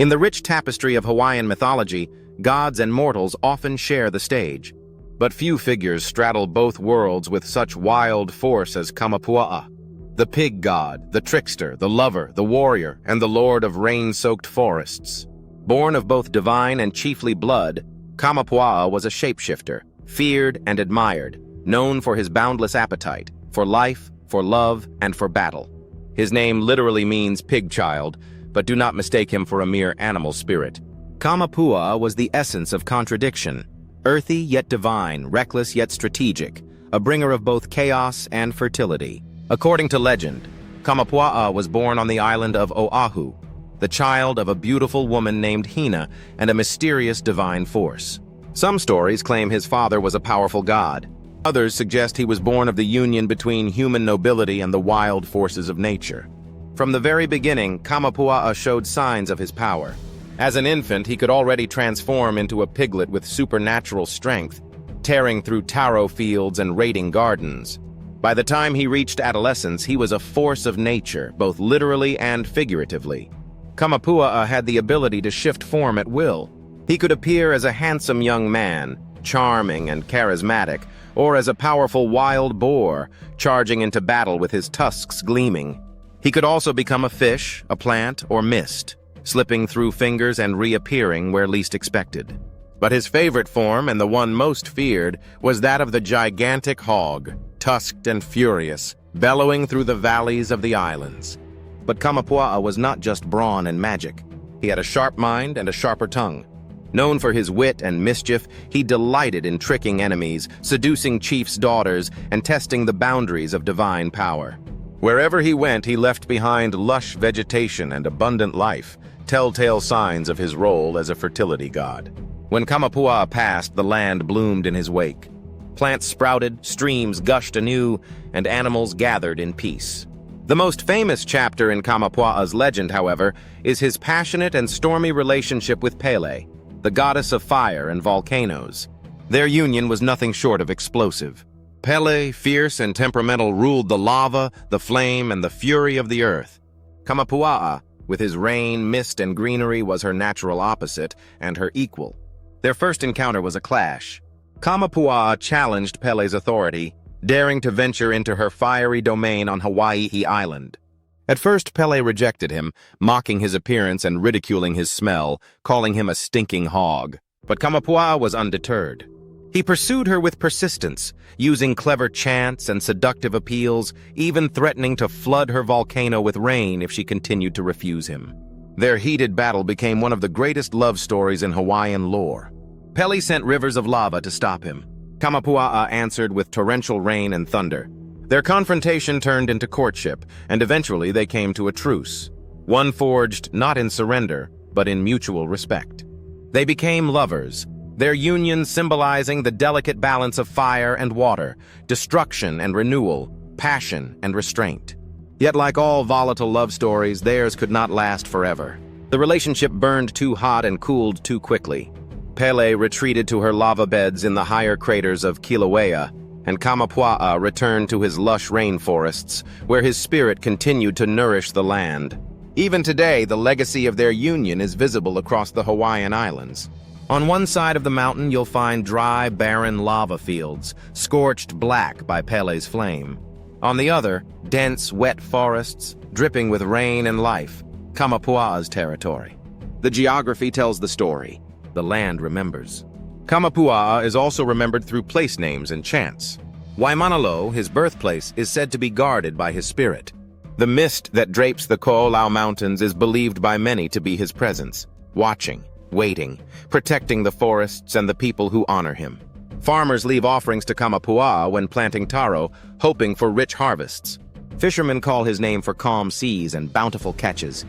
In the rich tapestry of Hawaiian mythology, gods and mortals often share the stage. But few figures straddle both worlds with such wild force as Kamapua, the pig god, the trickster, the lover, the warrior, and the lord of rain-soaked forests. Born of both divine and chiefly blood, Kamapua was a shapeshifter, feared and admired, known for his boundless appetite, for life, for love, and for battle. His name literally means pig child, but do not mistake him for a mere animal spirit. Kamapua was the essence of contradiction, earthy yet divine, reckless yet strategic, a bringer of both chaos and fertility. According to legend, Kamapua was born on the island of Oahu, the child of a beautiful woman named Hina and a mysterious divine force. Some stories claim his father was a powerful god. Others suggest he was born of the union between human nobility and the wild forces of nature. From the very beginning, Kamapua showed signs of his power. As an infant, he could already transform into a piglet with supernatural strength, tearing through taro fields and raiding gardens. By the time he reached adolescence, he was a force of nature, both literally and figuratively. Kamapua had the ability to shift form at will. He could appear as a handsome young man, charming and charismatic, or as a powerful wild boar, charging into battle with his tusks gleaming. He could also become a fish, a plant, or mist, slipping through fingers and reappearing where least expected. But his favorite form, and the one most feared, was that of the gigantic hog, tusked and furious, bellowing through the valleys of the islands. But Kamapua was not just brawn and magic. He had a sharp mind and a sharper tongue. Known for his wit and mischief, he delighted in tricking enemies, seducing chiefs' daughters, and testing the boundaries of divine power. Wherever he went, he left behind lush vegetation and abundant life, telltale signs of his role as a fertility god. When Kamapua passed, the land bloomed in his wake. Plants sprouted, streams gushed anew, and animals gathered in peace. The most famous chapter in Kamapua's legend, however, is his passionate and stormy relationship with Pele, the goddess of fire and volcanoes. Their union was nothing short of explosive. Pele, fierce and temperamental, ruled the lava, the flame, and the fury of the earth. Kamapua, with his rain, mist, and greenery, was her natural opposite and her equal. Their first encounter was a clash. Kamapua challenged Pele's authority, daring to venture into her fiery domain on Hawaii Island. At first, Pele rejected him, mocking his appearance and ridiculing his smell, calling him a stinking hog. But Kamapua was undeterred. He pursued her with persistence, using clever chants and seductive appeals, even threatening to flood her volcano with rain if she continued to refuse him. Their heated battle became one of the greatest love stories in Hawaiian lore. Pele sent rivers of lava to stop him. Kamapua answered with torrential rain and thunder. Their confrontation turned into courtship, and eventually they came to a truce, one forged not in surrender, but in mutual respect. They became lovers, their union symbolizing the delicate balance of fire and water, destruction and renewal, passion and restraint. Yet like all volatile love stories, theirs could not last forever. The relationship burned too hot and cooled too quickly. Pele retreated to her lava beds in the higher craters of Kilauea, and Kamapua returned to his lush rainforests, where his spirit continued to nourish the land. Even today, the legacy of their union is visible across the Hawaiian Islands. On one side of the mountain, you'll find dry, barren lava fields, scorched black by Pele's flame. On the other, dense, wet forests, dripping with rain and life, Kamapua's territory. The geography tells the story. The land remembers. Kamapua is also remembered through place names and chants. Waimanalo, his birthplace, is said to be guarded by his spirit. The mist that drapes the Ko'olau Mountains is believed by many to be his presence, watching, waiting, protecting the forests and the people who honor him. Farmers leave offerings to Kamapua when planting taro, hoping for rich harvests. Fishermen call his name for calm seas and bountiful catches.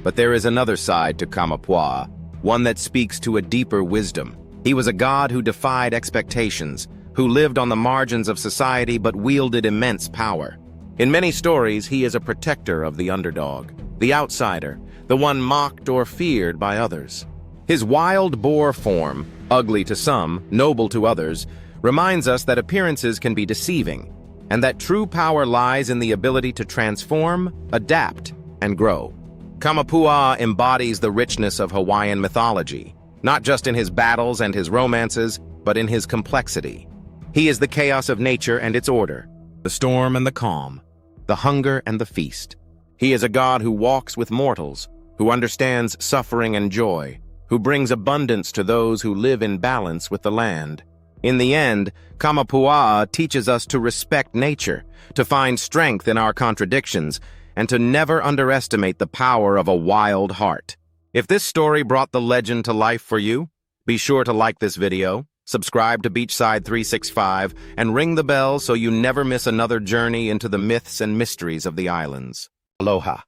But there is another side to Kamapua, one that speaks to a deeper wisdom. He was a god who defied expectations, who lived on the margins of society but wielded immense power. In many stories, he is a protector of the underdog, the outsider, the one mocked or feared by others. His wild boar form, ugly to some, noble to others, reminds us that appearances can be deceiving, and that true power lies in the ability to transform, adapt, and grow. Kamapua embodies the richness of Hawaiian mythology, not just in his battles and his romances, but in his complexity. He is the chaos of nature and its order, the storm and the calm, the hunger and the feast. He is a god who walks with mortals, who understands suffering and joy, who brings abundance to those who live in balance with the land. In the end, Kamapua teaches us to respect nature, to find strength in our contradictions, and to never underestimate the power of a wild heart. If this story brought the legend to life for you, be sure to like this video, subscribe to Beachside 365, and ring the bell so you never miss another journey into the myths and mysteries of the islands. Aloha.